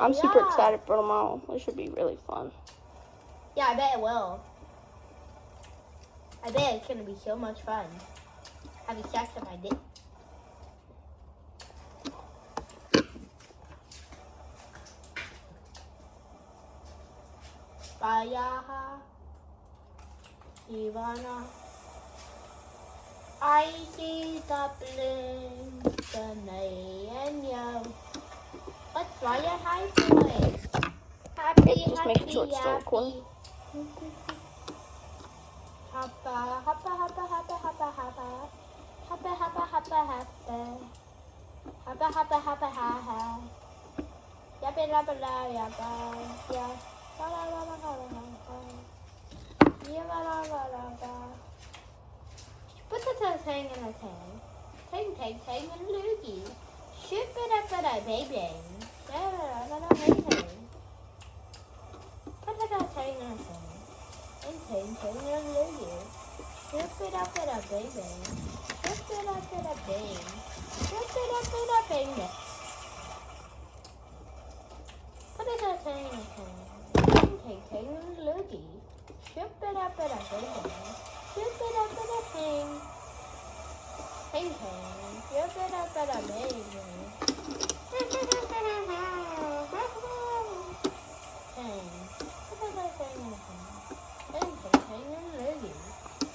I'm super excited for tomorrow. It should be really fun. Yeah, I bet it will. I bet it's gonna be so much fun. Having sex on my dick. Bayaha, Ivana. I see the blinks and they and yo. Let's fly a high boy. Happy, Just making sure it's still recording. Hoppa, hoppa, hoppa, hoppa, hoppa, hoppa. Hoppa, hoppa, hoppa, hoppa. Hoppa, hoppa, hoppa, hoppa. Yappa, yappa, yappa, yeah. La la la la la la la. Yeah, la la la la la. Put the toes hang in a tang. Tang, tang, tang, and loogie. Ship it up at a baby. Da da da da da, hey, hey. Put the toes hang in a tang. Tang, tang, tang, and loogie. Ship it up at a baby. Ship it up at a bang. Ship it up at a bang. Put the toes hang in a tang. Tang, tang, tang, and loogie. Ship it up at a baby. Ship it up at a bang. Tang, tang.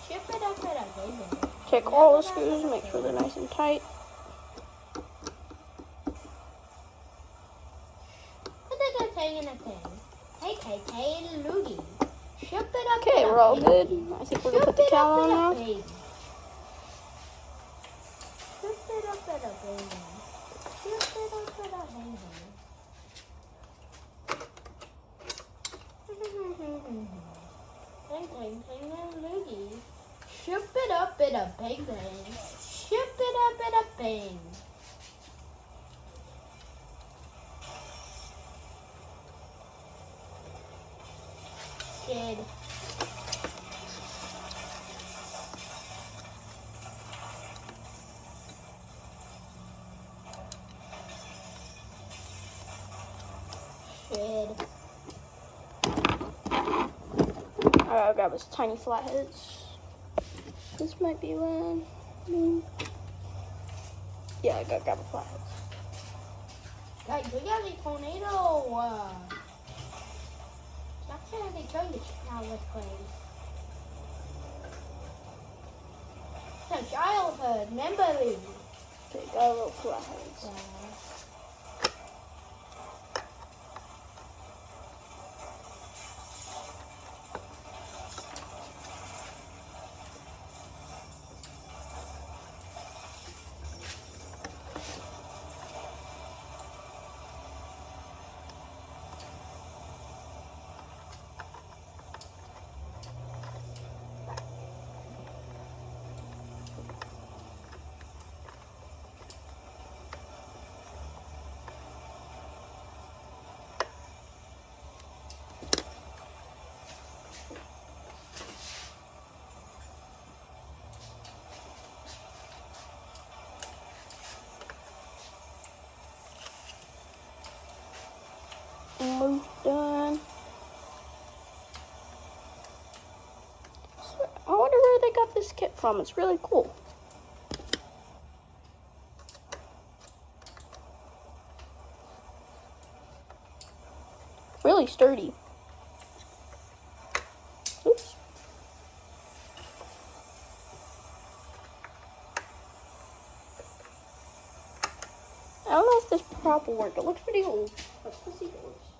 Ship it up at a baby. Check all the screws, make sure they're nice and tight. Okay, we're all good. I think we're gonna put the towel on now. Ship it up in a bang bang. Ship it up in a bang. Shit. Shit. Alright, I'll grab his tiny flatheads. This might be one. Yeah, I gotta grab a flathead. Guys, we got a tornado. That's how they trying to check out this place. It's a childhood memory. Okay, got a little flatheads. Almost done. I wonder where they got this kit from. It's really cool. Really sturdy. Oops. I don't know if this prop will work. It looks pretty old. Let's see if it works.